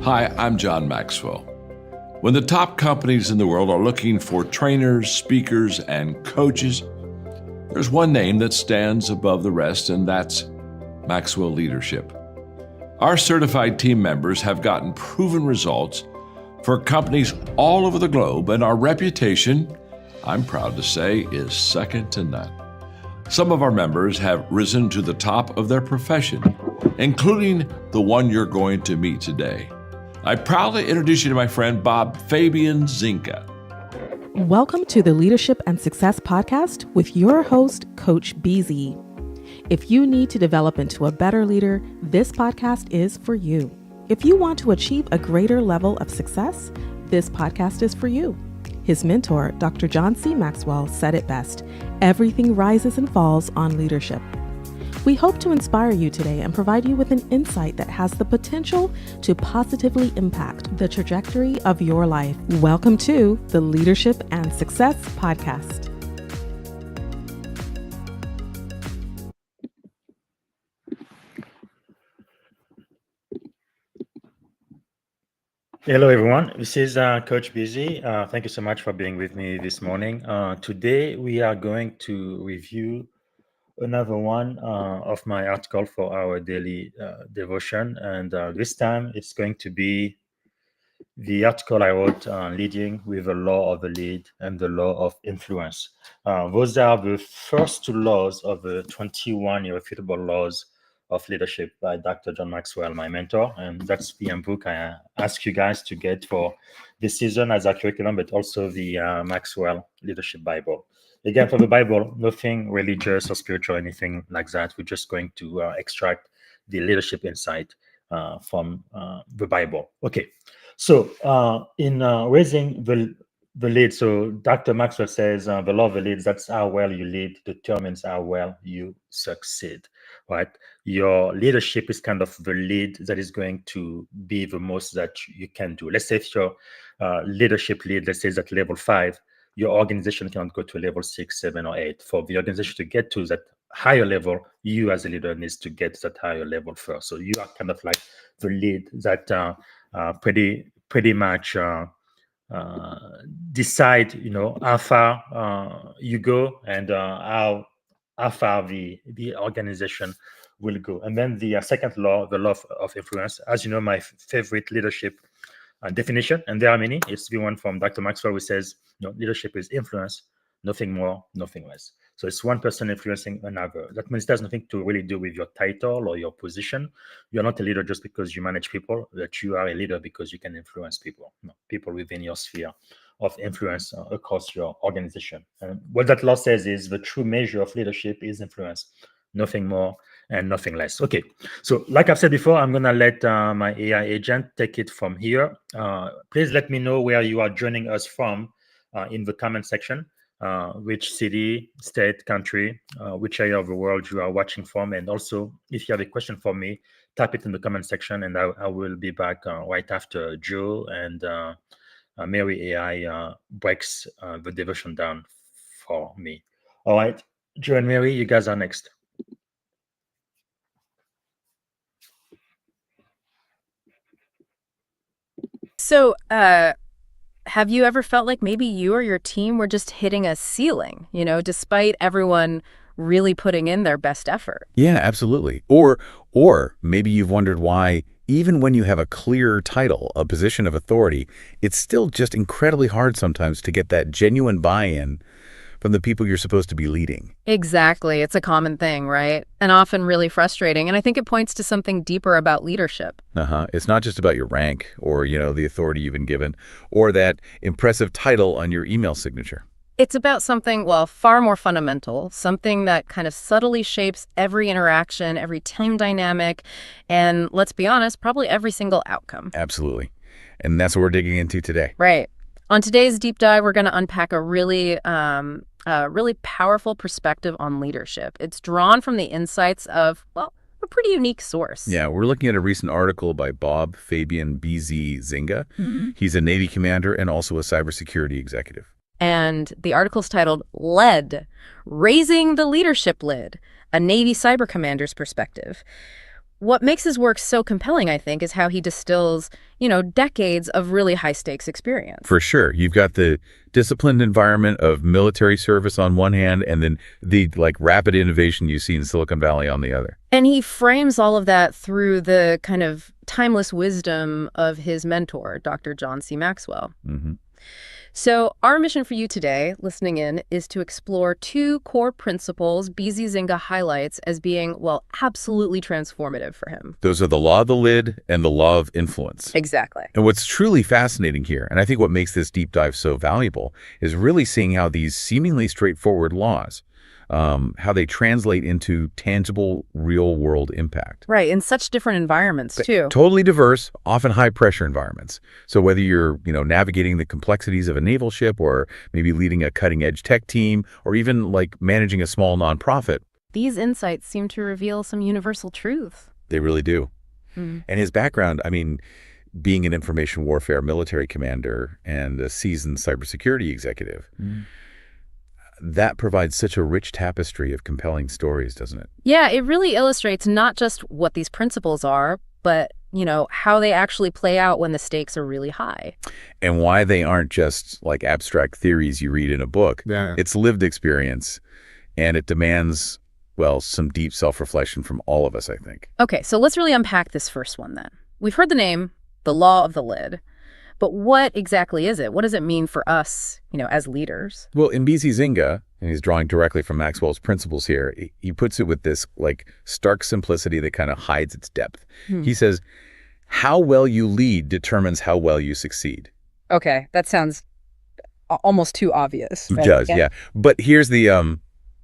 Hi, I'm John Maxwell. When the top companies in the world are looking for trainers, speakers, and coaches, there's one name that stands above the rest, and that's Maxwell Leadership. Our certified team members have gotten proven results for companies all over the globe, and our reputation, I'm proud to say, is second to none. Some of our members have risen to the top of their profession, including the one you're going to meet today. I proudly introduce you to my friend Bob Fabian Zinka. Welcome to the Leadership and Success Podcast with your host, Coach BZ. If you need to develop into a better leader, this podcast is for you. If you want to achieve a greater level of success, this podcast is for you. His mentor, Dr. John C. Maxwell, said it best: everything rises and falls on leadership. We hope to inspire you today and provide you with an insight that has the potential to positively impact the trajectory of your life. Welcome to the Leadership and Success Podcast. Hello, everyone. This is Coach Busy. Thank you so much for being with me this morning. Today, we are going to review another one of my article for our daily devotion. And this time, it's going to be the article I wrote, Leading with the Law of the Lead and the Law of Influence. Those are the first two laws of the 21 Irrefutable Laws of Leadership by Dr. John Maxwell, my mentor. And that's the book I ask you guys to get for this season as a curriculum, but also the Maxwell Leadership Bible. Again, for the Bible, nothing religious or spiritual, anything like that. We're just going to extract the leadership insight from the Bible. Okay, so in raising the lead, so Dr. Maxwell says the law of the lead, that's how well you lead determines how well you succeed, right? Your leadership is kind of the lead that is going to be the most that you can do. Let's say if your leadership lead, let's say is at level 5, your organization cannot go to level 6, 7, or 8. For the organization to get to that higher level, you as a leader needs to get to that higher level first. So you are kind of like the lead that pretty much decide, how far you go and how far the organization will go. And then the second law, the law of influence, as you know, my favorite leadership definition, and there are many. It's the one from Dr. Maxwell, who says, leadership is influence, nothing more, nothing less. So it's one person influencing another. That means it has nothing to really do with your title or your position. You're not a leader just because you manage people, that you are a leader because you can influence people, people within your sphere of influence across your organization. And what that law says is the true measure of leadership is influence, nothing more and nothing less. Okay, so like I've said before, I'm going to let my AI agent take it from here. Please let me know where you are joining us from in the comment section, which city, state, country, which area of the world you are watching from. And also, if you have a question for me, type it in the comment section, and I will be back right after Joe and Mary AI breaks the devotion down for me. All right, Joe and Mary, you guys are next. So, have you ever felt like maybe you or your team were just hitting a ceiling, despite everyone really putting in their best effort? Yeah, absolutely. Or maybe you've wondered why, even when you have a clear title, a position of authority, it's still just incredibly hard sometimes to get that genuine buy-in from the people you're supposed to be leading. Exactly. It's a common thing, right? And often really frustrating. And I think it points to something deeper about leadership. It's not just about your rank or, the authority you've been given or that impressive title on your email signature. It's about something, far more fundamental, something that kind of subtly shapes every interaction, every team dynamic, and let's be honest, probably every single outcome. Absolutely. And that's what we're digging into today. Right. On today's deep dive, we're going to unpack a really powerful perspective on leadership. It's drawn from the insights of, a pretty unique source. Yeah, we're looking at a recent article by Bob Fabian BZ Zinga. Mm-hmm. He's a Navy commander and also a cybersecurity executive. And the article's titled Lead, Raising the Leadership Lid, a Navy Cyber Commander's Perspective. what makes his work so compelling, I think, is how he distills, decades of really high-stakes experience. For sure. You've got the disciplined environment of military service on one hand, and then the rapid innovation you see in Silicon Valley on the other. And he frames all of that through the kind of timeless wisdom of his mentor, Dr. John C. Maxwell. Mm-hmm. So our mission for you today, listening in, is to explore two core principles BZ Zynga highlights as being, absolutely transformative for him. Those are the law of the lid and the law of influence. Exactly. And what's truly fascinating here, and I think what makes this deep dive so valuable, is really seeing how these seemingly straightforward laws, how they translate into tangible, real-world impact. Right, in such different environments, too. Totally diverse, often high-pressure environments. So whether you're, navigating the complexities of a naval ship, or maybe leading a cutting-edge tech team, or even managing a small nonprofit. These insights seem to reveal some universal truth. They really do. And his background, being an information warfare military commander and a seasoned cybersecurity executive, that provides such a rich tapestry of compelling stories, doesn't it? Yeah, it really illustrates not just what these principles are, but, how they actually play out when the stakes are really high. And why they aren't just abstract theories you read in a book. Yeah. It's lived experience, and it demands, some deep self-reflection from all of us, I think. Okay, so let's really unpack this first one then. We've heard the name, the law of the lid. But what exactly is it? What does it mean for us, as leaders? Well, in BZ Zynga, and he's drawing directly from Maxwell's principles here, he puts it with this stark simplicity that kind of hides its depth. He says, how well you lead determines how well you succeed. Okay, that sounds almost too obvious. Right? It does, yeah. But here's the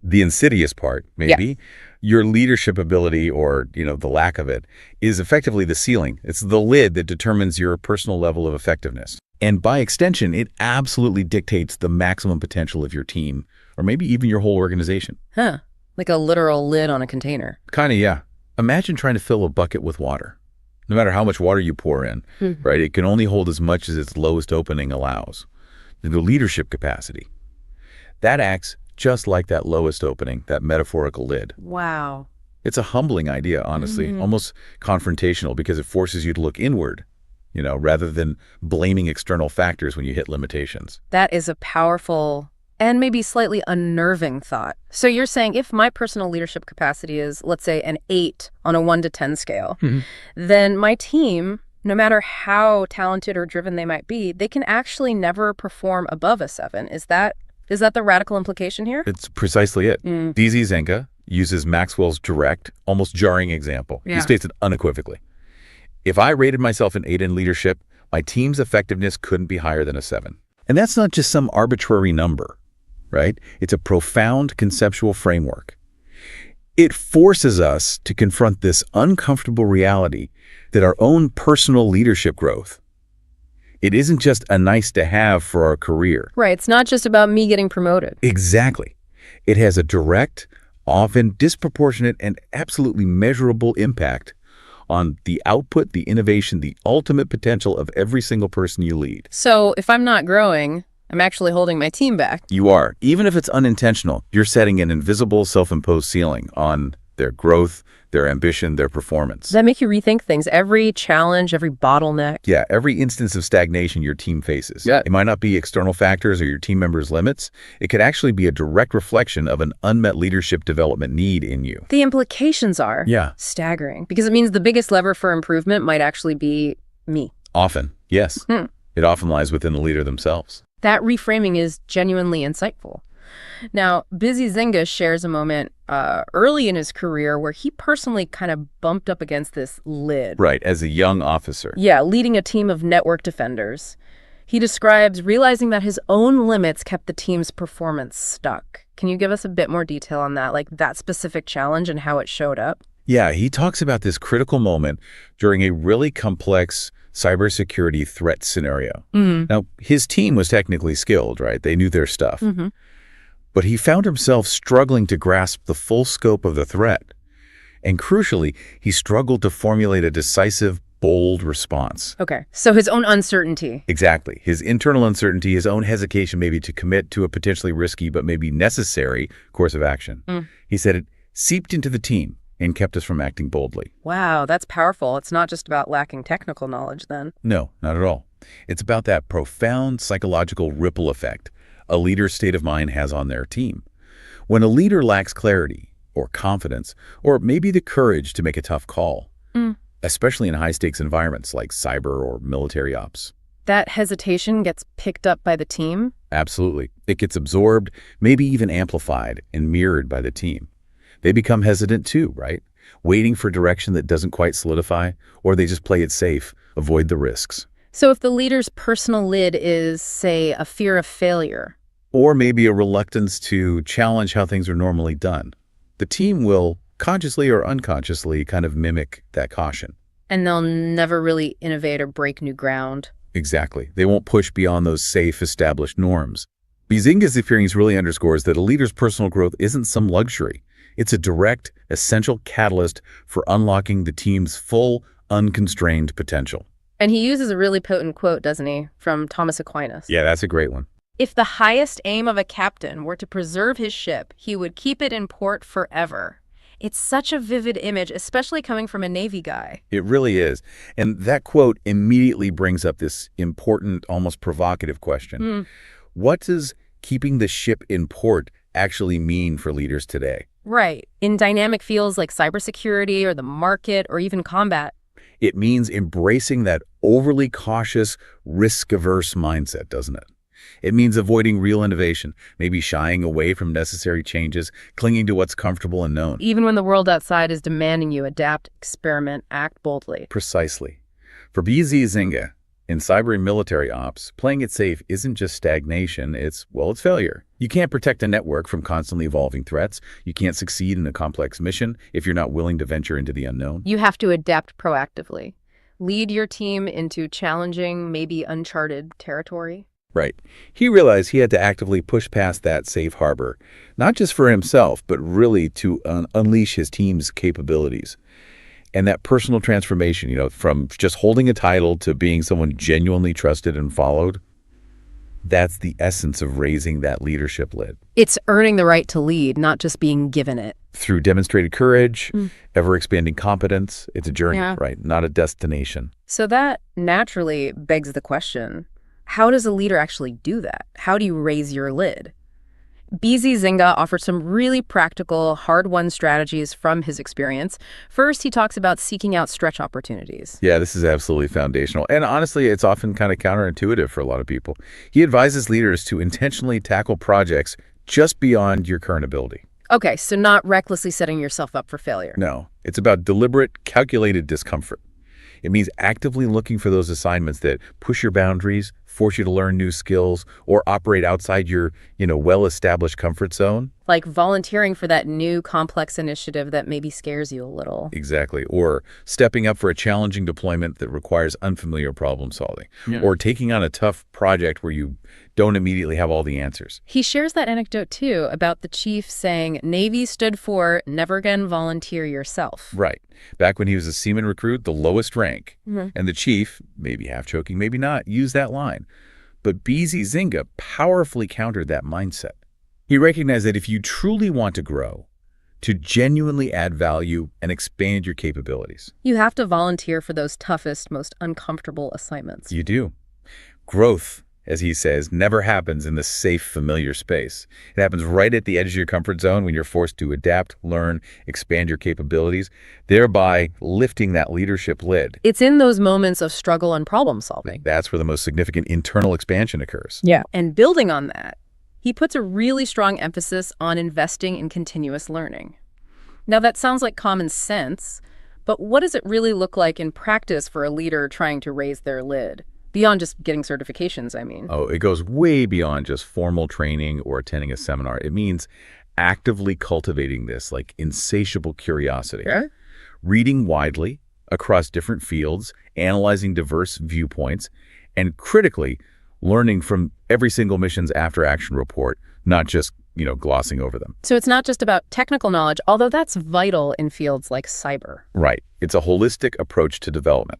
insidious part, maybe. Yeah. Your leadership ability, or, the lack of it, is effectively the ceiling. It's the lid that determines your personal level of effectiveness. And by extension, it absolutely dictates the maximum potential of your team, or maybe even your whole organization. Huh. Like a literal lid on a container. Kind of, yeah. Imagine trying to fill a bucket with water. No matter how much water you pour in, right? It can only hold as much as its lowest opening allows. The leadership capacity. That acts just like that lowest opening, that metaphorical lid. Wow. It's a humbling idea, honestly, almost confrontational, because it forces you to look inward, rather than blaming external factors when you hit limitations. That is a powerful and maybe slightly unnerving thought. So you're saying if my personal leadership capacity is, let's say, an 8 on a 1 to 10 scale, then my team, no matter how talented or driven they might be, they can actually never perform above a 7. Is that the radical implication here? It's precisely it. BZ Zynga uses Maxwell's direct, almost jarring example. Yeah. He states it unequivocally. If I rated myself an 8 in leadership, my team's effectiveness couldn't be higher than a 7. And that's not just some arbitrary number, right? It's a profound conceptual framework. It forces us to confront this uncomfortable reality that our own personal leadership growth, it isn't just a nice to have for our career. Right. It's not just about me getting promoted. Exactly. It has a direct, often disproportionate, and absolutely measurable impact on the output, the innovation, the ultimate potential of every single person you lead. So if I'm not growing, I'm actually holding my team back. You are. Even if it's unintentional, you're setting an invisible, self-imposed ceiling on their growth, their ambition, their performance. Does that make you rethink things? Every challenge, every bottleneck? Yeah, every instance of stagnation your team faces. Yeah. It might not be external factors or your team members' limits. It could actually be a direct reflection of an unmet leadership development need in you. The implications are staggering, because it means the biggest lever for improvement might actually be me. Often, yes. It often lies within the leader themselves. That reframing is genuinely insightful. Now, BZ Zynga shares a moment early in his career where he personally kind of bumped up against this lid. Right, as a young officer. Yeah, leading a team of network defenders. He describes realizing that his own limits kept the team's performance stuck. Can you give us a bit more detail on that, like that specific challenge and how it showed up? Yeah, he talks about this critical moment during a really complex cybersecurity threat scenario. Now, his team was technically skilled, right? They knew their stuff. But he found himself struggling to grasp the full scope of the threat. And crucially, he struggled to formulate a decisive, bold response. Okay, so his own uncertainty. Exactly. His internal uncertainty, his own hesitation maybe to commit to a potentially risky but maybe necessary course of action. He said it seeped into the team. and kept us from acting boldly. Wow, that's powerful. It's not just about lacking technical knowledge then. No, not at all. It's about that profound psychological ripple effect a leader's state of mind has on their team. When a leader lacks clarity or confidence, or maybe the courage to make a tough call, especially in high-stakes environments like cyber or military ops. That hesitation gets picked up by the team? Absolutely. It gets absorbed, maybe even amplified and mirrored by the team. They become hesitant too, right? Waiting for direction that doesn't quite solidify, or they just play it safe, avoid the risks. So if the leader's personal lid is, say, a fear of failure, Or maybe a reluctance to challenge how things are normally done, the team will consciously or unconsciously kind of mimic that caution. and they'll never really innovate or break new ground. Exactly. They won't push beyond those safe, established norms. Bazinga's experience really underscores that a leader's personal growth isn't some luxury. It's a direct, essential catalyst for unlocking the team's full, unconstrained potential. And he uses a really potent quote, doesn't he, from Thomas Aquinas? Yeah, that's a great one. If the highest aim of a captain were to preserve his ship, he would keep it in port forever. It's such a vivid image, especially coming from a Navy guy. It really is. And that quote immediately brings up this important, almost provocative question. What does keeping the ship in port actually mean for leaders today? Right. In dynamic fields like cybersecurity or the market or even combat. It means embracing that overly cautious, risk-averse mindset, doesn't it? It means avoiding real innovation, maybe shying away from necessary changes, clinging to what's comfortable and known. Even when the world outside is demanding you adapt, experiment, act boldly. Precisely. For Bazinga, in cyber and military ops, playing it safe isn't just stagnation, it's failure. You can't protect a network from constantly evolving threats. You can't succeed in a complex mission if you're not willing to venture into the unknown. You have to adapt proactively. Lead your team into challenging, maybe uncharted territory. Right. He realized he had to actively push past that safe harbor, not just for himself, but really to unleash his team's capabilities. And that personal transformation, from just holding a title to being someone genuinely trusted and followed, that's the essence of raising that leadership lid. It's earning the right to lead, not just being given it. Through demonstrated courage, ever-expanding competence, it's a journey, right? Not a destination. So that naturally begs the question, how does a leader actually do that? How do you raise your lid? Bazinga offers some really practical, hard-won strategies from his experience. First, he talks about seeking out stretch opportunities. Yeah, this is absolutely foundational. And honestly, it's often kind of counterintuitive for a lot of people. He advises leaders to intentionally tackle projects just beyond your current ability. Okay, so not recklessly setting yourself up for failure. No, it's about deliberate, calculated discomfort. It means actively looking for those assignments that push your boundaries, force you to learn new skills, or operate outside your, well-established comfort zone. Like volunteering for that new complex initiative that maybe scares you a little. Exactly. Or stepping up for a challenging deployment that requires unfamiliar problem solving. Or taking on a tough project where you don't immediately have all the answers. He shares that anecdote, too, about the chief saying Navy stood for never again volunteer yourself. Right. Back when he was a seaman recruit, the lowest rank. And the chief, maybe half joking, maybe not, used that line. But Bazinga powerfully countered that mindset. He recognized that if you truly want to grow, to genuinely add value and expand your capabilities, you have to volunteer for those toughest, most uncomfortable assignments. You do. Growth, as he says, never happens in the safe, familiar space. It happens right at the edge of your comfort zone when you're forced to adapt, learn, expand your capabilities, thereby lifting that leadership lid. It's in those moments of struggle and problem solving. That's where the most significant internal expansion occurs. Yeah. And building on that, he puts a really strong emphasis on investing in continuous learning. Now, that sounds like common sense, but what does it really look like in practice for a leader trying to raise their lid? Beyond just getting certifications, I mean. Oh, it goes way beyond just formal training or attending a seminar. It means actively cultivating this, like insatiable curiosity. Yeah? Reading widely across different fields, analyzing diverse viewpoints, and critically learning from every single mission's after-action report, not just, glossing over them. So it's not just about technical knowledge, although that's vital in fields like cyber. Right. It's a holistic approach to development.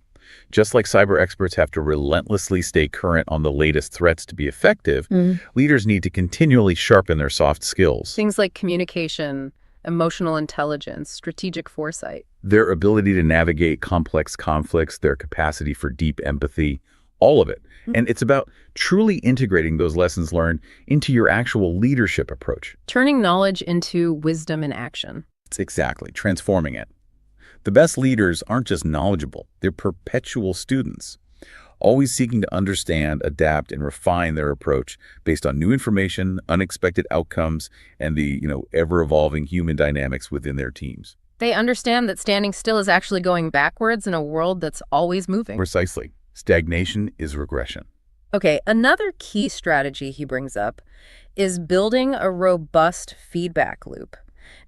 Just like cyber experts have to relentlessly stay current on the latest threats to be effective, leaders need to continually sharpen their soft skills. Things like communication, emotional intelligence, strategic foresight. Their ability to navigate complex conflicts, their capacity for deep empathy, all of it. And it's about truly integrating those lessons learned into your actual leadership approach. Turning knowledge into wisdom in action. It's exactly transforming it. The best leaders aren't just knowledgeable, they're perpetual students, always seeking to understand, adapt, and refine their approach based on new information, unexpected outcomes, and the, ever-evolving human dynamics within their teams. They understand that standing still is actually going backwards in a world that's always moving. Precisely. Stagnation is regression. Okay, another key strategy he brings up is building a robust feedback loop.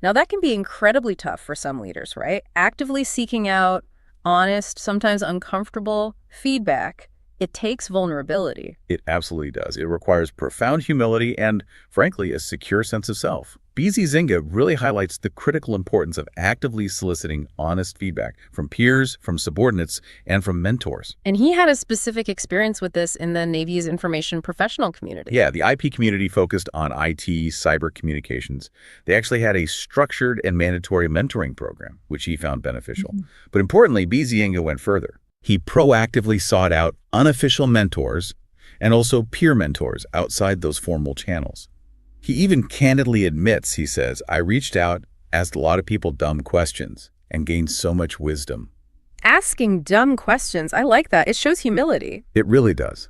Now, that can be incredibly tough for some leaders, right? Actively seeking out honest, sometimes uncomfortable feedback, it takes vulnerability. It absolutely does. It requires profound humility and, frankly, a secure sense of self. BZ Zynga really highlights the critical importance of actively soliciting honest feedback from peers, from subordinates, and from mentors. And he had a specific experience with this in the Navy's information professional community. Yeah, the IP community focused on IT, cyber communications. They actually had a structured and mandatory mentoring program, which he found beneficial. But importantly, BZ Zynga went further. He proactively sought out unofficial mentors and also peer mentors outside those formal channels. He even candidly admits, he says, I reached out, asked a lot of people dumb questions, and gained so much wisdom. Asking dumb questions, I like that. It shows humility. It really does.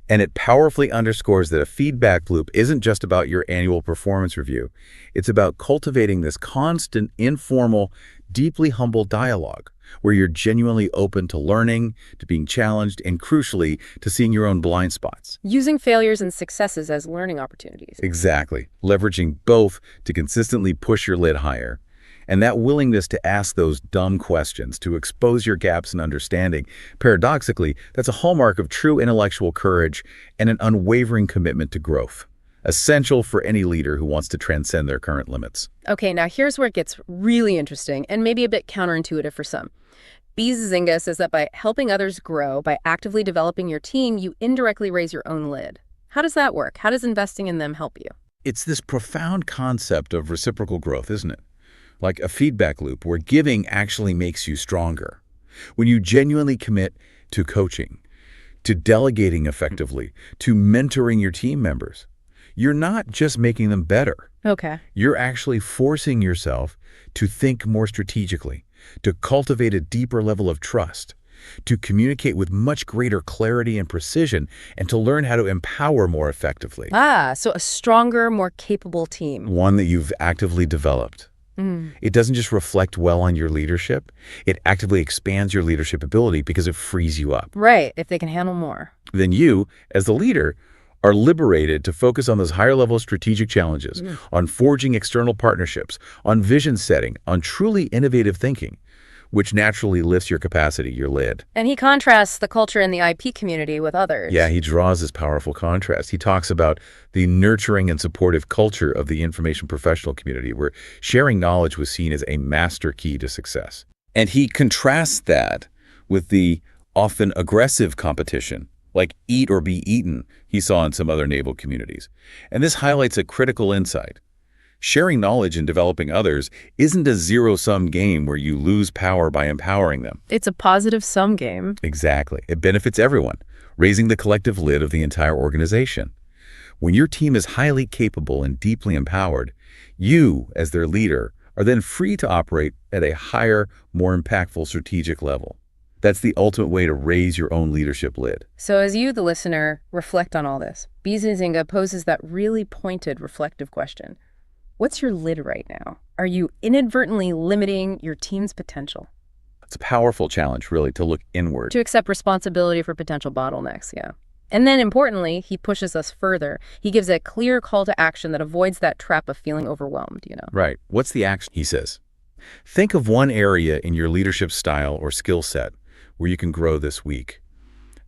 And it powerfully underscores that a feedback loop isn't just about your annual performance review. It's about cultivating this constant, informal, deeply humble dialogue where you're genuinely open to learning, to being challenged, and crucially, to seeing your own blind spots. Using failures and successes as learning opportunities. Exactly. Leveraging both to consistently push your lid higher. And that willingness to ask those dumb questions, to expose your gaps in understanding, paradoxically, that's a hallmark of true intellectual courage and an unwavering commitment to growth. Essential for any leader who wants to transcend their current limits. Okay, now here's where it gets really interesting and maybe a bit counterintuitive for some. BZ Zynga says that by helping others grow, by actively developing your team, you indirectly raise your own lid. How does that work? How does investing in them help you? It's this profound concept of reciprocal growth, isn't it? Like a feedback loop where giving actually makes you stronger. When you genuinely commit to coaching, to delegating effectively, to mentoring your team members, you're not just making them better. Okay. You're actually forcing yourself to think more strategically, to cultivate a deeper level of trust, to communicate with much greater clarity and precision, and to learn how to empower more effectively. So a stronger, more capable team. One that you've actively developed. It doesn't just reflect well on your leadership, it actively expands your leadership ability because it frees you up. Right, if they can handle more. Then you, as the leader, are liberated to focus on those higher-level strategic challenges, on forging external partnerships, on vision setting, on truly innovative thinking, which naturally lifts your capacity, your lid. And he contrasts the culture in the IP community with others. Yeah, he draws this powerful contrast. He talks about the nurturing and supportive culture of the information professional community, where sharing knowledge was seen as a master key to success. And he contrasts that with the often aggressive competition, like eat or be eaten, he saw in some other naval communities. And this highlights a critical insight. Sharing knowledge and developing others isn't a zero-sum game where you lose power by empowering them. It's a positive sum game. Exactly. It benefits everyone, raising the collective lid of the entire organization. When your team is highly capable and deeply empowered, you, as their leader, are then free to operate at a higher, more impactful strategic level. That's the ultimate way to raise your own leadership lid. So as you, the listener, reflect on all this, BZ Zynga poses that really pointed, reflective question. What's your lid right now? Are you inadvertently limiting your team's potential? It's a powerful challenge, really, to look inward. To accept responsibility for potential bottlenecks, yeah. And then, importantly, he pushes us further. He gives a clear call to action that avoids that trap of feeling overwhelmed, Right. What's the action? He says, think of one area in your leadership style or skill set where you can grow this week.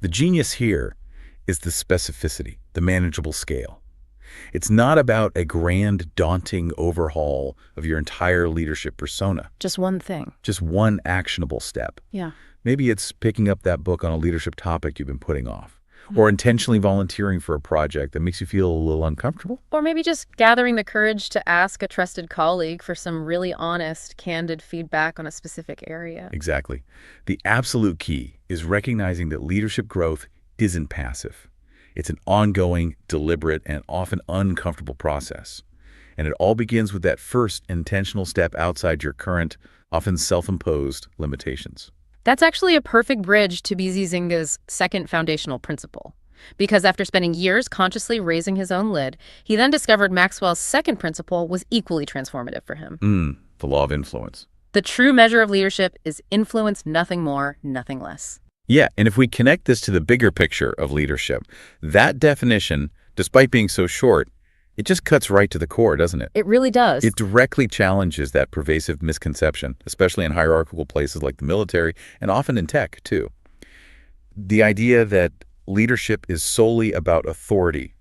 The genius here is the specificity, the manageable scale. It's not about a grand, daunting overhaul of your entire leadership persona. Just one thing. Just one actionable step. Yeah. Maybe it's picking up that book on a leadership topic you've been putting off, or intentionally volunteering for a project that makes you feel a little uncomfortable. Or maybe just gathering the courage to ask a trusted colleague for some really honest, candid feedback on a specific area. Exactly. The absolute key is recognizing that leadership growth isn't passive. It's an ongoing, deliberate, and often uncomfortable process. And it all begins with that first intentional step outside your current, often self-imposed limitations. That's actually a perfect bridge to BZ Zinga's second foundational principle. Because after spending years consciously raising his own lid, he then discovered Maxwell's second principle was equally transformative for him. The law of influence. The true measure of leadership is influence, nothing more, nothing less. Yeah, and if we connect this to the bigger picture of leadership, that definition, despite being so short, it just cuts right to the core, doesn't it? It really does. It directly challenges that pervasive misconception, especially in hierarchical places like the military and often in tech, too. The idea that leadership is solely about authority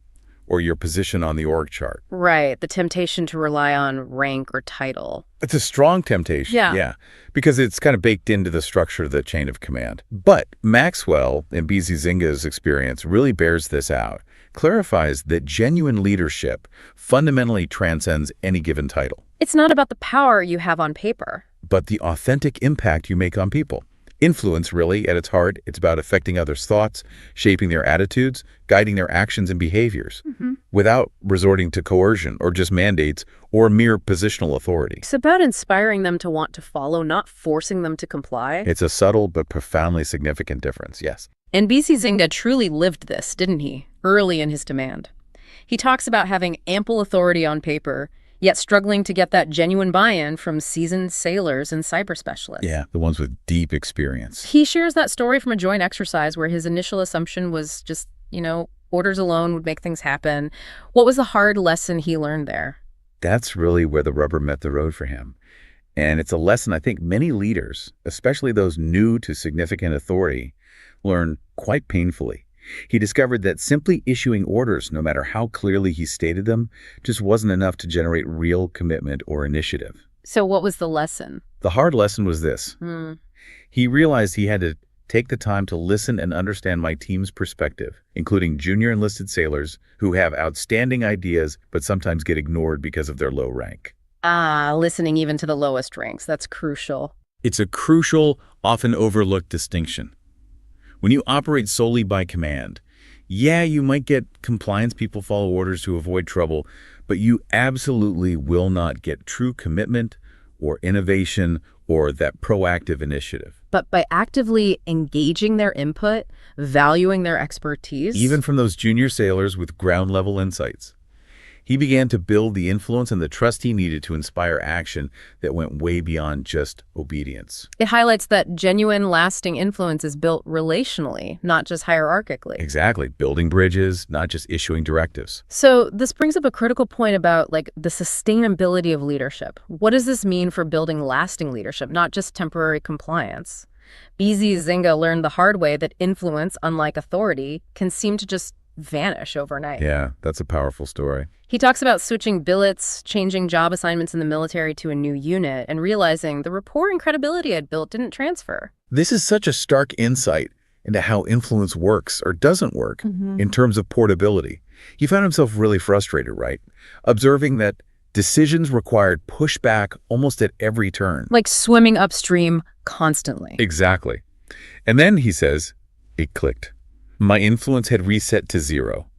or your position on the org chart. Right, the temptation to rely on rank or title. It's a strong temptation, yeah, because it's kind of baked into the structure of the chain of command. But Maxwell, in BZ Zinga's experience, really bears this out, clarifies that genuine leadership fundamentally transcends any given title. It's not about the power you have on paper, but the authentic impact you make on people. Influence, really, at its heart, it's about affecting others' thoughts, shaping their attitudes, guiding their actions and behaviors, without resorting to coercion or just mandates or mere positional authority. It's about inspiring them to want to follow, not forcing them to comply. It's a subtle but profoundly significant difference, yes. And BZ Zinga truly lived this, didn't he, early in his demand. He talks about having ample authority on paper, yet struggling to get that genuine buy-in from seasoned sailors and cyber specialists. Yeah, the ones with deep experience. He shares that story from a joint exercise where his initial assumption was just, orders alone would make things happen. What was the hard lesson he learned there? That's really where the rubber met the road for him. And it's a lesson I think many leaders, especially those new to significant authority, learn quite painfully. He discovered that simply issuing orders, no matter how clearly he stated them, just wasn't enough to generate real commitment or initiative. So what was the lesson? The hard lesson was this. He realized he had to take the time to listen and understand my team's perspective, including junior enlisted sailors who have outstanding ideas but sometimes get ignored because of their low rank. Listening even to the lowest ranks. That's crucial. It's a crucial, often overlooked distinction. When you operate solely by command, yeah, you might get compliance people follow orders to avoid trouble, but you absolutely will not get true commitment or innovation or that proactive initiative. But by actively engaging their input, valuing their expertise... Even from those junior sailors with ground-level insights. He began to build the influence and the trust he needed to inspire action that went way beyond just obedience. It highlights that genuine, lasting influence is built relationally, not just hierarchically. Exactly. Building bridges, not just issuing directives. So this brings up a critical point about the sustainability of leadership. What does this mean for building lasting leadership, not just temporary compliance? BZ Zinga learned the hard way that influence, unlike authority, can seem to just vanish overnight. Yeah, that's a powerful story. He talks about switching billets, changing job assignments in the military to a new unit, and realizing the rapport and credibility I'd built didn't transfer. This is such a stark insight into how influence works or doesn't work in terms of portability. He found himself really frustrated, right? Observing that decisions required pushback almost at every turn. Like swimming upstream constantly. Exactly. And then, he says, it clicked. My influence had reset to zero.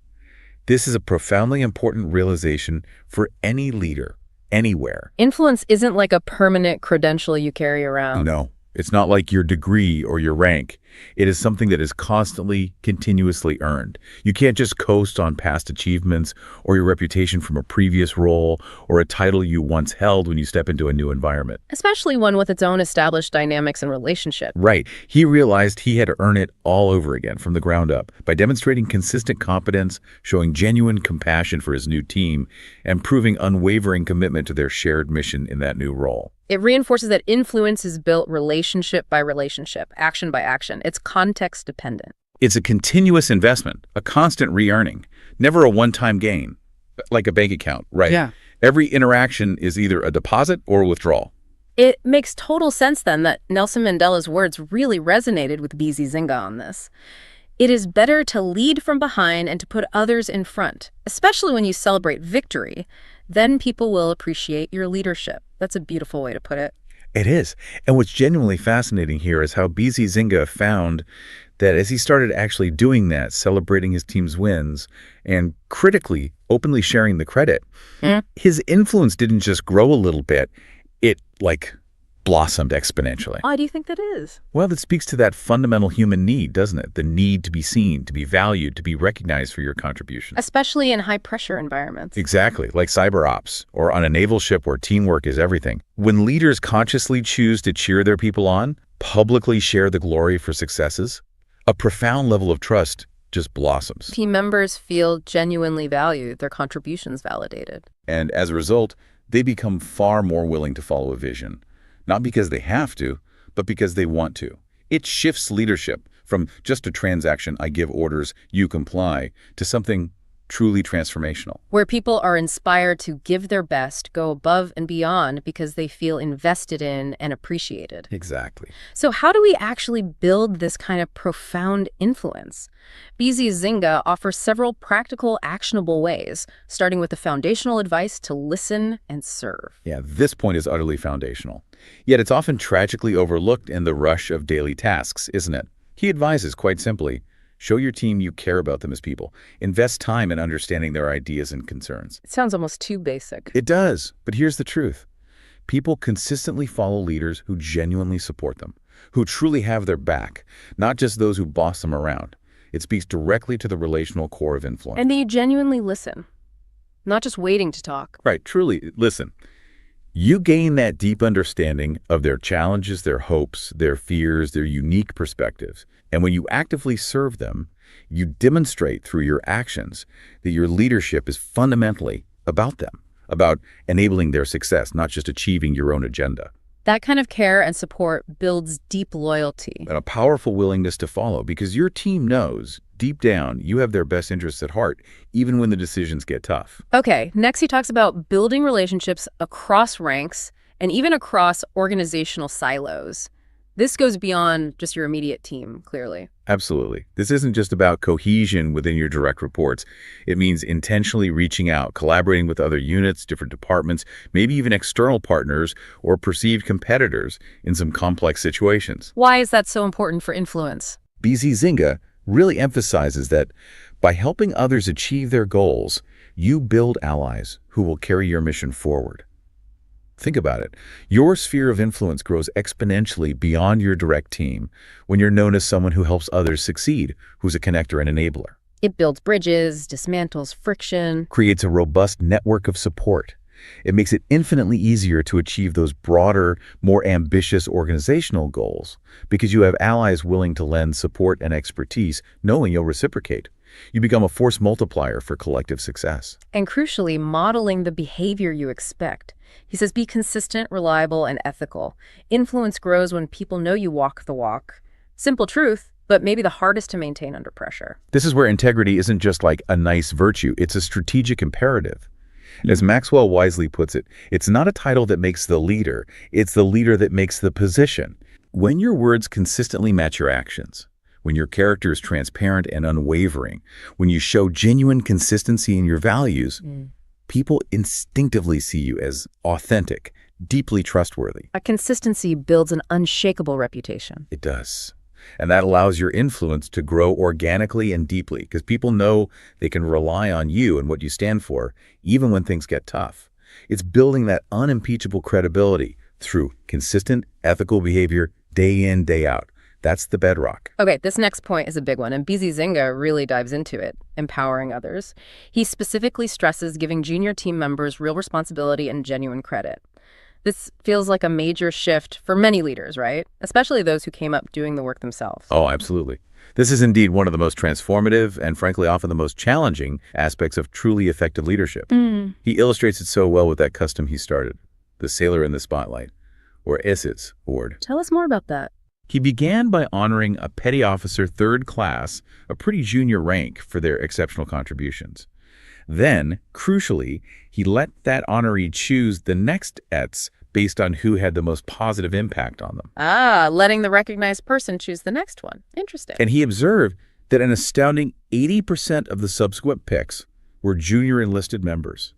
This is a profoundly important realization for any leader, anywhere. Influence isn't like a permanent credential you carry around. No, it's not like your degree or your rank. It is something that is constantly, continuously earned. You can't just coast on past achievements or your reputation from a previous role or a title you once held when you step into a new environment. Especially one with its own established dynamics and relationship. Right. He realized he had to earn it all over again from the ground up by demonstrating consistent competence, showing genuine compassion for his new team, and proving unwavering commitment to their shared mission in that new role. It reinforces that influence is built relationship by relationship, action by action. It's context dependent. It's a continuous investment, a constant re-earning, never a one-time gain, like a bank account, right? Yeah. Every interaction is either a deposit or a withdrawal. It makes total sense then that Nelson Mandela's words really resonated with BZ Zinga on this. It is better to lead from behind and to put others in front, especially when you celebrate victory. Then people will appreciate your leadership. That's a beautiful way to put it. It is. And what's genuinely fascinating here is how BZ Zinga found that as he started actually doing that, celebrating his team's wins and critically, openly sharing the credit, his influence didn't just grow a little bit. It, blossomed exponentially. Why do you think that is? Well, that speaks to that fundamental human need, doesn't it? The need to be seen, to be valued, to be recognized for your contribution. Especially in high-pressure environments. Exactly, like cyber ops or on a naval ship where teamwork is everything. When leaders consciously choose to cheer their people on, publicly share the glory for successes, a profound level of trust just blossoms. Team members feel genuinely valued, their contributions validated. And as a result, they become far more willing to follow a vision. Not because they have to, but because they want to. It shifts leadership from just a transaction, I give orders, you comply, to something truly transformational. Where people are inspired to give their best, go above and beyond because they feel invested in and appreciated. Exactly. So how do we actually build this kind of profound influence? BZ Zinga offers several practical, actionable ways, starting with the foundational advice to listen and serve. Yeah, this point is utterly foundational. Yet it's often tragically overlooked in the rush of daily tasks, isn't it? He advises, quite simply, show your team you care about them as people. Invest time in understanding their ideas and concerns. It sounds almost too basic. It does, but here's the truth. People consistently follow leaders who genuinely support them, who truly have their back, not just those who boss them around. It speaks directly to the relational core of influence. And they genuinely listen, not just waiting to talk. Right, truly, listen. You gain that deep understanding of their challenges, their hopes, their fears, their unique perspectives. And when you actively serve them, you demonstrate through your actions that your leadership is fundamentally about them, about enabling their success, not just achieving your own agenda. That kind of care and support builds deep loyalty. And a powerful willingness to follow, because your team knows, deep down, you have their best interests at heart, even when the decisions get tough. Okay, next he talks about building relationships across ranks and even across organizational silos. This goes beyond just your immediate team, clearly. Absolutely. This isn't just about cohesion within your direct reports. It means intentionally reaching out, collaborating with other units, different departments, maybe even external partners or perceived competitors in some complex situations. Why is that so important for influence? BZ Zinga really emphasizes that by helping others achieve their goals, you build allies who will carry your mission forward. Think about it. Your sphere of influence grows exponentially beyond your direct team when you're known as someone who helps others succeed, who's a connector and enabler. It builds bridges, dismantles friction. Creates a robust network of support. It makes it infinitely easier to achieve those broader, more ambitious organizational goals because you have allies willing to lend support and expertise, knowing you'll reciprocate. You become a force multiplier for collective success. And crucially, modeling the behavior you expect. He says, be consistent, reliable, and ethical. Influence grows when people know you walk the walk. Simple truth, but maybe the hardest to maintain under pressure. This is where integrity isn't just like a nice virtue, it's a strategic imperative. As Maxwell wisely puts it, it's not a title that makes the leader, it's the leader that makes the position. When your words consistently match your actions, when your character is transparent and unwavering, when you show genuine consistency in your values, people instinctively see you as authentic, deeply trustworthy. A consistency builds an unshakable reputation. It does. And that allows your influence to grow organically and deeply because people know they can rely on you and what you stand for, even when things get tough. It's building that unimpeachable credibility through consistent, ethical behavior day in, day out. That's the bedrock. Okay, this next point is a big one, and BZ Zinga really dives into it, empowering others. He specifically stresses giving junior team members real responsibility and genuine credit. This feels like a major shift for many leaders, right? Especially those who came up doing the work themselves. Oh, absolutely. This is indeed one of the most transformative and frankly often the most challenging aspects of truly effective leadership. He illustrates it so well with that custom he started, the sailor in the spotlight, or Essett's award. Tell us more about that. He began by honoring a petty officer third class, a pretty junior rank, for their exceptional contributions. Then, crucially, he let that honoree choose the next ETS based on who had the most positive impact on them. Letting the recognized person choose the next one. Interesting. And he observed that an astounding 80% of the subsequent picks were junior enlisted members,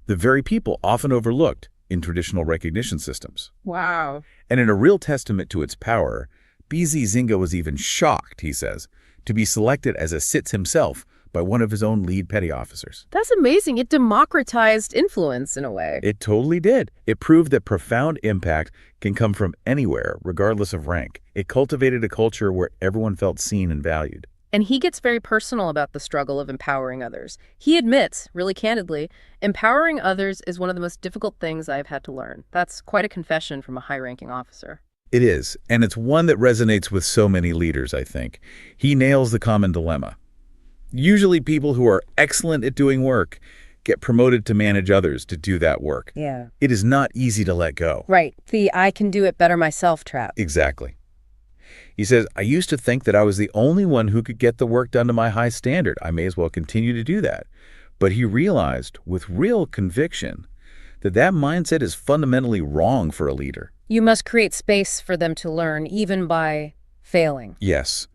the very people often overlooked in traditional recognition systems. Wow. And in a real testament to its power, BZ Zinga was even shocked, he says, to be selected as a SITS himself by one of his own lead petty officers. That's amazing. It democratized influence in a way. It totally did. It proved that profound impact can come from anywhere, regardless of rank. It cultivated a culture where everyone felt seen and valued. And he gets very personal about the struggle of empowering others. He admits, really candidly, empowering others is one of the most difficult things I've had to learn. That's quite a confession from a high-ranking officer. It is, and it's one that resonates with so many leaders, I think. He nails the common dilemma. Usually people who are excellent at doing work get promoted to manage others to do that work. Yeah. It is not easy to let go. Right. The I can do it better myself trap. Exactly. He says, I used to think that I was the only one who could get the work done to my high standard. I may as well continue to do that. But he realized with real conviction that that mindset is fundamentally wrong for a leader. You must create space for them to learn, even by failing. Yes.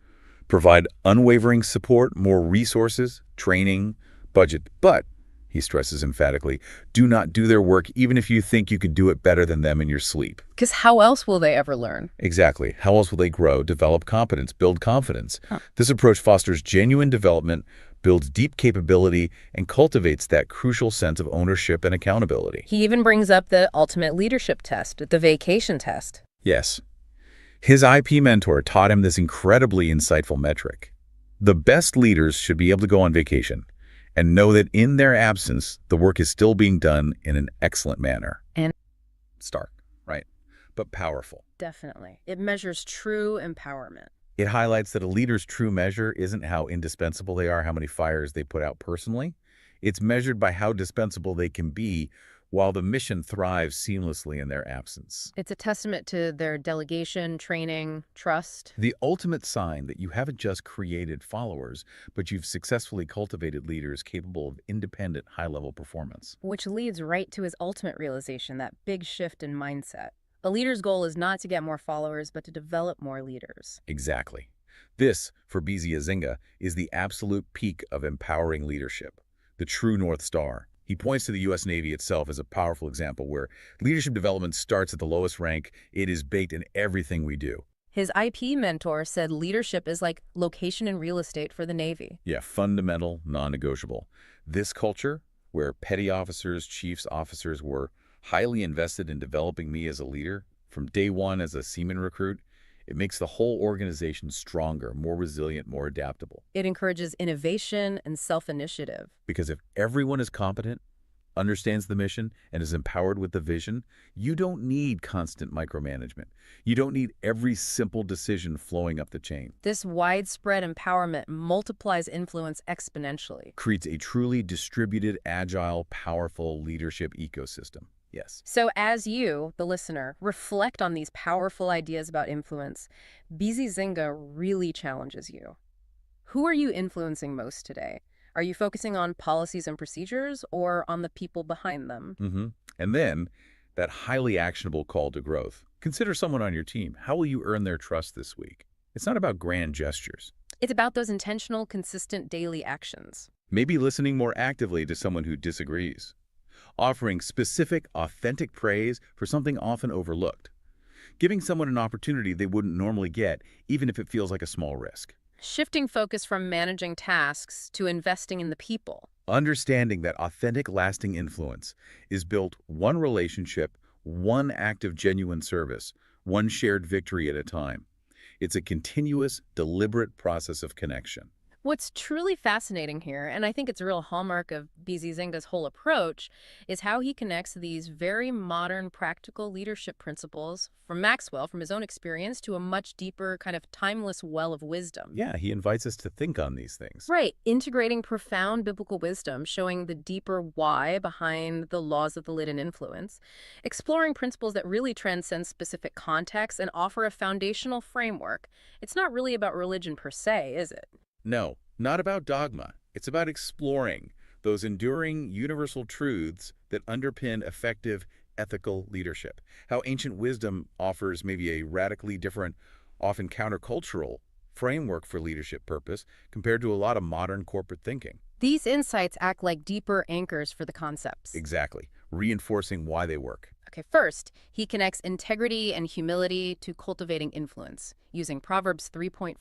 Provide unwavering support, more resources, training, budget. But, he stresses emphatically, do not do their work even if you think you could do it better than them in your sleep. Because how else will they ever learn? Exactly. How else will they grow, develop competence, build confidence? This approach fosters genuine development, builds deep capability, and cultivates that crucial sense of ownership and accountability. He even brings up the ultimate leadership test, the vacation test. Yes. His IP mentor taught him this incredibly insightful metric. The best leaders should be able to go on vacation and know that in their absence, the work is still being done in an excellent manner. And stark, right? But powerful. definitely. It measures true empowerment. It highlights that a leader's true measure isn't how indispensable they are, how many fires they put out personally. It's measured by how dispensable they can be while the mission thrives seamlessly in their absence. It's a testament to their delegation, training, trust. The ultimate sign that you haven't just created followers, but you've successfully cultivated leaders capable of independent, high-level performance. Which leads right to his ultimate realization, that big shift in mindset. A leader's goal is not to get more followers, but to develop more leaders. Exactly. This, for BZ Zinga, is the absolute peak of empowering leadership, the true North Star. He points to the U.S. Navy itself as a powerful example where leadership development starts at the lowest rank. It is baked in everything we do. His IP mentor said leadership is like location and real estate for the Navy. Yeah, fundamental, non-negotiable. This culture, where petty officers, chiefs, officers were highly invested in developing me as a leader, from day one as a seaman recruit, it makes the whole organization stronger, more resilient, more adaptable. It encourages innovation and self-initiative. Because if everyone is competent, understands the mission, and is empowered with the vision, you don't need constant micromanagement. You don't need every simple decision flowing up the chain. This widespread empowerment multiplies influence exponentially. Creates a truly distributed, agile, powerful leadership ecosystem. Yes. So as you, the listener, reflect on these powerful ideas about influence, BZ Zinga really challenges you. Who are you influencing most today? Are you focusing on policies and procedures or on the people behind them? And then, that highly actionable call to growth. Consider someone on your team. How will you earn their trust this week? It's not about grand gestures. It's about those intentional, consistent daily actions. Maybe listening more actively to someone who disagrees. Offering specific, authentic praise for something often overlooked. Giving someone an opportunity they wouldn't normally get, even if it feels like a small risk. Shifting focus from managing tasks to investing in the people. Understanding that authentic, lasting influence is built one relationship, one act of genuine service, one shared victory at a time. It's a continuous, deliberate process of connection. What's truly fascinating here, and I think it's a real hallmark of BZ Zinga's whole approach, is how he connects these very modern practical leadership principles from Maxwell, from his own experience, to a much deeper, kind of timeless well of wisdom. Yeah, he invites us to think on these things. Right, integrating profound biblical wisdom, showing the deeper why behind the laws of the lid and influence, exploring principles that really transcend specific contexts and offer a foundational framework. It's not really about religion per se, is it? No, not about dogma. It's about exploring those enduring universal truths that underpin effective ethical leadership. How ancient wisdom offers maybe a radically different, often countercultural framework for leadership purpose compared to a lot of modern corporate thinking. These insights act like deeper anchors for the concepts. Exactly, reinforcing why they work. Okay, first, he connects integrity and humility to cultivating influence, using Proverbs 3.4.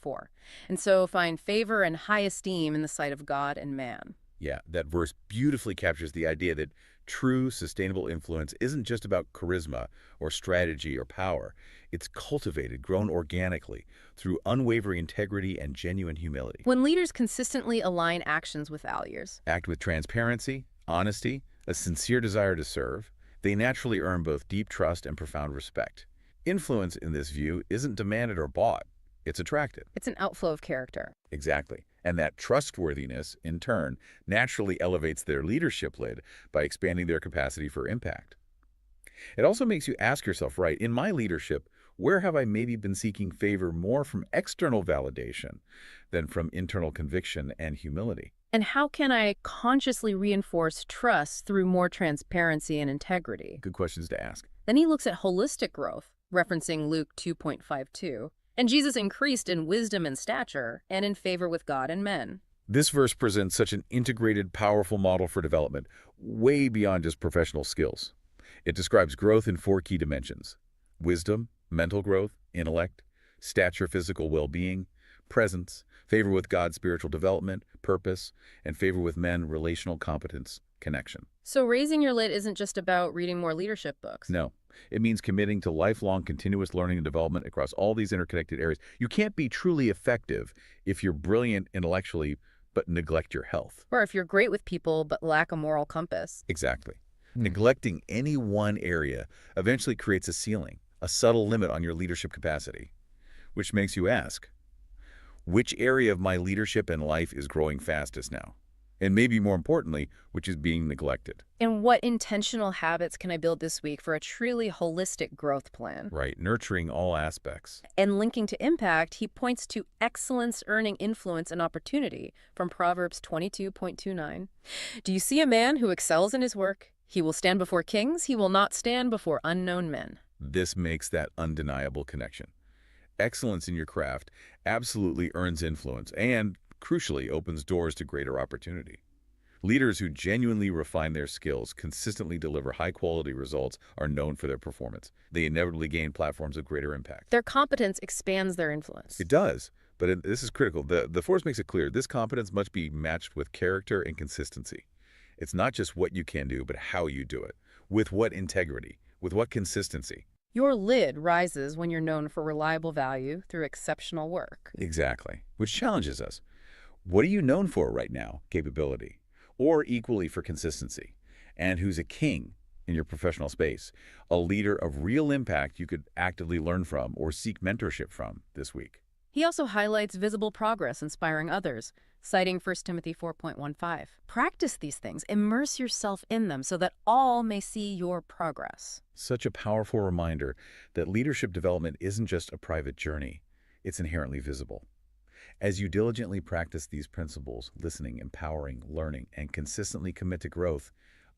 And so find favor and high esteem in the sight of God and man. Yeah, that verse beautifully captures the idea that true, sustainable influence isn't just about charisma or strategy or power. It's cultivated, grown organically, through unwavering integrity and genuine humility. When leaders consistently align actions with values, Act with transparency, honesty, a sincere desire to serve, they naturally earn both deep trust and profound respect. Influence, in this view, isn't demanded or bought. It's attracted. it's an outflow of character. Exactly. And that trustworthiness, in turn, naturally elevates their leadership lid by expanding their capacity for impact. It also makes you ask yourself, right, in my leadership, where have I maybe been seeking favor more from external validation than from internal conviction and humility? And how can I consciously reinforce trust through more transparency and integrity? Good questions to ask. Then he looks at holistic growth, referencing Luke 2.52. And Jesus increased in wisdom and stature and in favor with God and men. This verse presents such an integrated, powerful model for development, way beyond just professional skills. It describes growth in 4 key dimensions: wisdom, mental growth, intellect, stature, physical well-being, presence, favor with God, spiritual development, purpose, and favor with men, relational competence, connection. So raising your lid isn't just about reading more leadership books. No, it means committing to lifelong continuous learning and development across all these interconnected areas. You can't be truly effective if you're brilliant intellectually but neglect your health. Or if you're great with people but lack a moral compass. Exactly. Neglecting any one area eventually creates a ceiling, a subtle limit on your leadership capacity, which makes you ask, which area of my leadership and life is growing fastest now? And maybe more importantly, which is being neglected. And what intentional habits can I build this week for a truly holistic growth plan? Right, nurturing all aspects. And linking to impact, he points to excellence earning influence and opportunity from Proverbs 22.29. Do you see a man who excels in his work? He will stand before kings, he will not stand before unknown men. This makes that undeniable connection. Excellence in your craft absolutely earns influence and, crucially, opens doors to greater opportunity. Leaders who genuinely refine their skills, consistently deliver high-quality results, are known for their performance. They inevitably gain platforms of greater impact. Their competence expands their influence. It does, but this is critical. The force makes it clear this competence must be matched with character and consistency. It's not just what you can do, but how you do it. With what integrity? With what consistency? Your lid rises when you're known for reliable value through exceptional work. Exactly. Which challenges us. What are you known for right now? Capability. Or equally for consistency? And who's a king in your professional space? A leader of real impact you could actively learn from or seek mentorship from this week. He also highlights visible progress inspiring others, citing 1 Timothy 4.15. Practice these things, immerse yourself in them so that all may see your progress. Such a powerful reminder that leadership development isn't just a private journey, it's inherently visible. As you diligently practice these principles, listening, empowering, learning, and consistently commit to growth,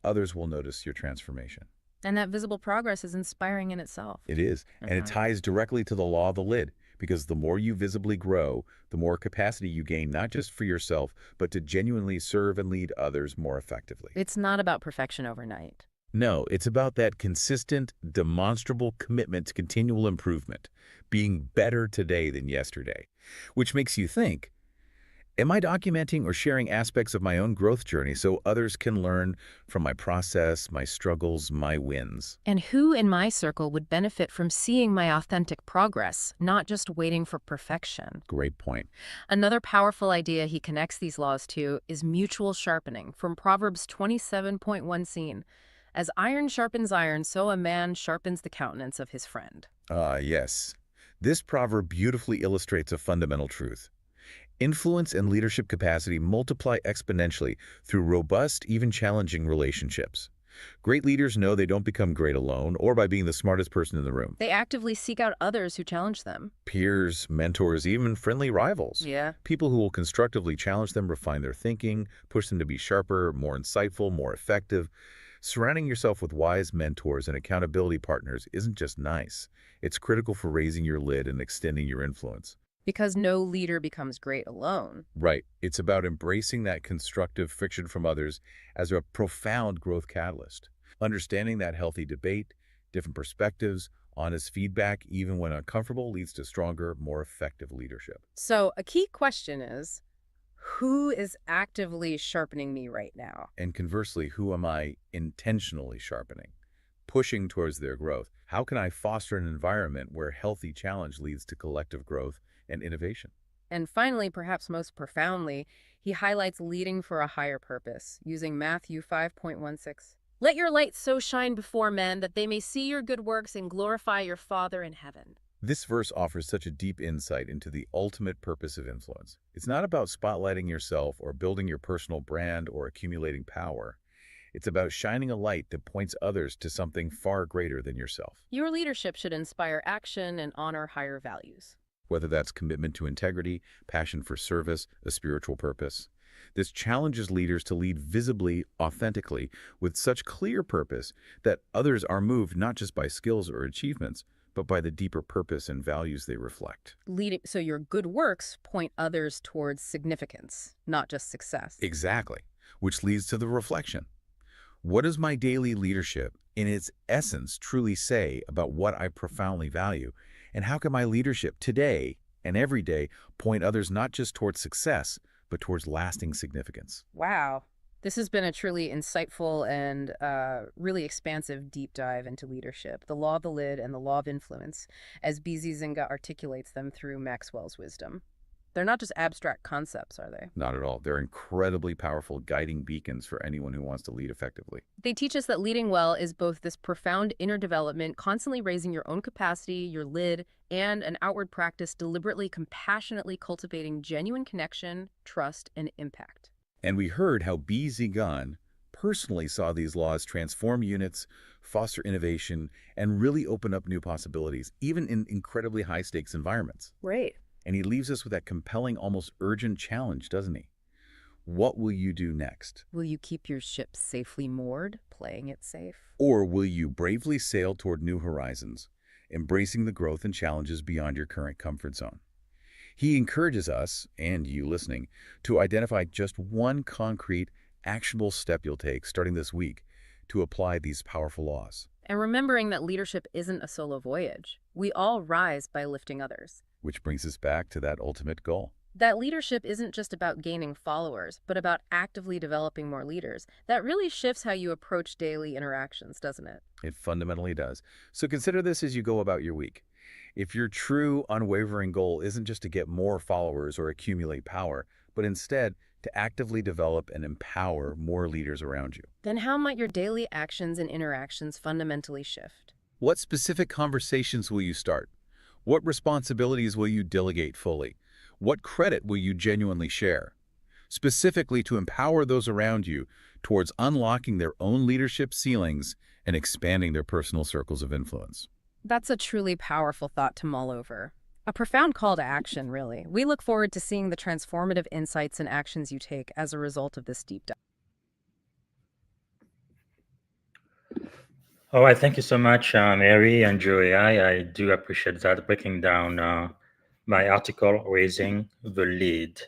others will notice your transformation. And that visible progress is inspiring in itself. It is, and it ties directly to the law of the lid, because the more you visibly grow, the more capacity you gain, not just for yourself, but to genuinely serve and lead others more effectively. It's not about perfection overnight. No, it's about that consistent, demonstrable commitment to continual improvement, being better today than yesterday, which makes you think, am I documenting or sharing aspects of my own growth journey so others can learn from my process, my struggles, my wins? And who in my circle would benefit from seeing my authentic progress, not just waiting for perfection? Great point. Another powerful idea he connects these laws to is mutual sharpening from Proverbs 27.1. As iron sharpens iron, so a man sharpens the countenance of his friend. Yes. This proverb beautifully illustrates a fundamental truth. Influence and leadership capacity multiply exponentially through robust, even challenging relationships. Great leaders know they don't become great alone or by being the smartest person in the room. They actively seek out others who challenge them. Peers, mentors, even friendly rivals. Yeah. People who will constructively challenge them, refine their thinking, push them to be sharper, more insightful, more effective. Surrounding yourself with wise mentors and accountability partners isn't just nice. It's critical for raising your lid and extending your influence. because no leader becomes great alone. Right. It's about embracing that constructive friction from others as a profound growth catalyst. Understanding that healthy debate, different perspectives, honest feedback, even when uncomfortable, leads to stronger, more effective leadership. So a key question is, who is actively sharpening me right now? And conversely, who am I intentionally sharpening, pushing towards their growth? How can I foster an environment where healthy challenge leads to collective growth and innovation? And finally, perhaps most profoundly, he highlights leading for a higher purpose, using Matthew 5.16. Let your light so shine before men that they may see your good works and glorify your Father in heaven. This verse offers such a deep insight into the ultimate purpose of influence. It's not about spotlighting yourself or building your personal brand or accumulating power. It's about shining a light that points others to something far greater than yourself. Your leadership should inspire action and honor higher values. Whether that's commitment to integrity, passion for service, a spiritual purpose. This challenges leaders to lead visibly, authentically, with such clear purpose that others are moved not just by skills or achievements, but by the deeper purpose and values they reflect. So your good works point others towards significance, not just success. Exactly, which leads to the reflection. What does my daily leadership, in its essence, truly say about what I profoundly value? And how can my leadership today and every day point others not just towards success, but towards lasting significance? Wow. This has been a truly insightful and really expansive deep dive into leadership, the law of the lid and the law of influence, as Zinga articulates them through Maxwell's wisdom. They're not just abstract concepts, are they? Not at all. They're incredibly powerful guiding beacons for anyone who wants to lead effectively. They teach us that leading well is both this profound inner development, constantly raising your own capacity, your lid, and an outward practice deliberately, compassionately cultivating genuine connection, trust, and impact. And we heard how Zinga personally saw these laws transform units, foster innovation, and really open up new possibilities, even in incredibly high-stakes environments. Right. And he leaves us with that compelling, almost urgent challenge, doesn't he? What will you do next? Will you keep your ship safely moored, playing it safe? Or will you bravely sail toward new horizons, embracing the growth and challenges beyond your current comfort zone? He encourages us, and you listening, to identify just one concrete, actionable step you'll take starting this week to apply these powerful laws. And remembering that leadership isn't a solo voyage. We all rise by lifting others. Which brings us back to that ultimate goal. That leadership isn't just about gaining followers, but about actively developing more leaders. That really shifts how you approach daily interactions, doesn't it? It fundamentally does. So consider this as you go about your week. If your true, unwavering goal isn't just to get more followers or accumulate power, but instead to actively develop and empower more leaders around you, then how might your daily actions and interactions fundamentally shift? What specific conversations will you start? What responsibilities will you delegate fully? What credit will you genuinely share? Specifically to empower those around you towards unlocking their own leadership ceilings and expanding their personal circles of influence. That's a truly powerful thought to mull over. A profound call to action, really. We look forward to seeing the transformative insights and actions you take as a result of this deep dive. All right, thank you so much, Mary and Joey. I do appreciate that, breaking down my article, Raising the Lead,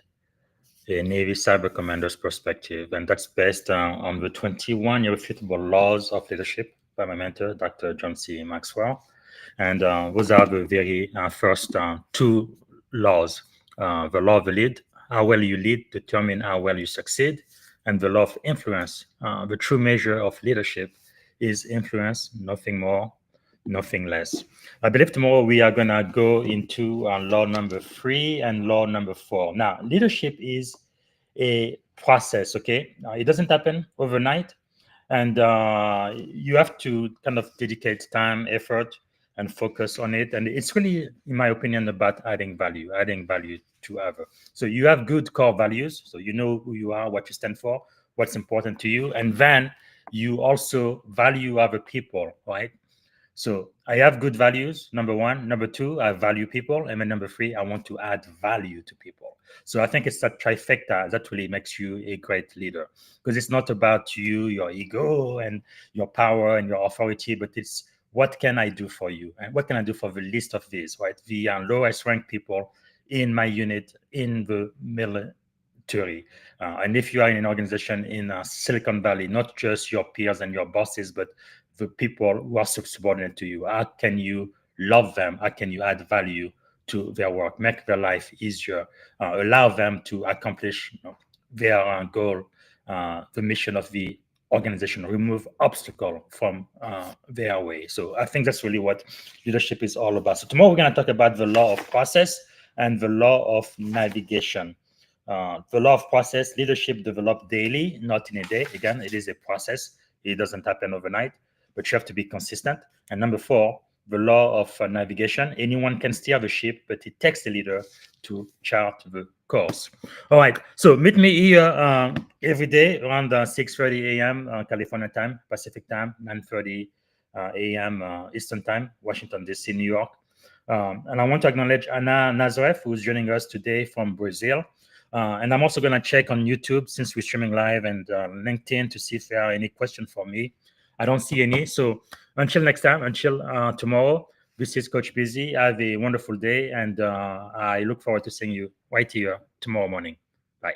a Navy Cyber Commander's Perspective. And that's based on the 21 Irrefutable Laws of Leadership by my mentor, Dr. John C. Maxwell. And those are the very first two laws. The law of the lead, how well you lead determine how well you succeed. And the law of influence, the true measure of leadership is influence, nothing more, nothing less. I believe tomorrow we are going to go into law number 3 and law number 4. Now, leadership is a process, okay? It doesn't happen overnight. And you have to kind of dedicate time, effort, and focus on it. And it's really, in my opinion, about adding value to others. So you have good core values. So you know who you are, what you stand for, what's important to you. And then you also value other people, right? So I have good values, number 1. Number 2, I value people. And then number 3, I want to add value to people. So I think it's that trifecta that really makes you a great leader, because it's not about you, your ego and your power and your authority, but it's what can I do for you? And what can I do for the least of these, right? The lowest ranked people in my unit in the military. And if you are in an organization in Silicon Valley, not just your peers and your bosses, but the people who are subordinate to you, how can you love them? How can you add value to their work, make their life easier, allow them to accomplish their goal, the mission of the organization, remove obstacle from their way. So I think that's really what leadership is all about. So tomorrow we're going to talk about the law of process and the law of navigation. The law of process, leadership developed daily, not in a day. Again, it is a process. It doesn't happen overnight, but you have to be consistent. And number 4, the law of navigation. Anyone can steer the ship, but it takes the leader to chart the course. All right, so meet me here every day around 6:30 a.m. California time, Pacific time, 9:30 a.m. Eastern time, Washington, D.C., New York. And I want to acknowledge Anna Nazareth, who's joining us today from Brazil. And I'm also going to check on YouTube, since we're streaming live, and LinkedIn to see if there are any questions for me. I don't see any. So until next time, until tomorrow, this is Coach Busy. Have a wonderful day, and I look forward to seeing you right here tomorrow morning. Bye.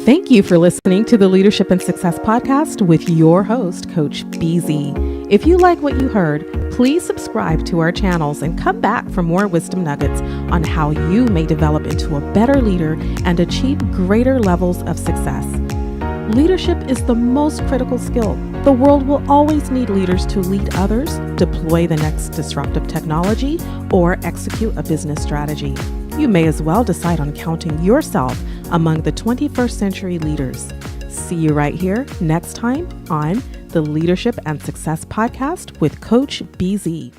Thank you for listening to the Leadership and Success Podcast with your host, Coach BZ. If you like what you heard, please subscribe to our channels and come back for more wisdom nuggets on how you may develop into a better leader and achieve greater levels of success. Leadership is the most critical skill. The world will always need leaders to lead others, deploy the next disruptive technology, or execute a business strategy. You may as well decide on counting yourself among the 21st century leaders. See you right here next time on the Leadership and Success Podcast with Coach BZ.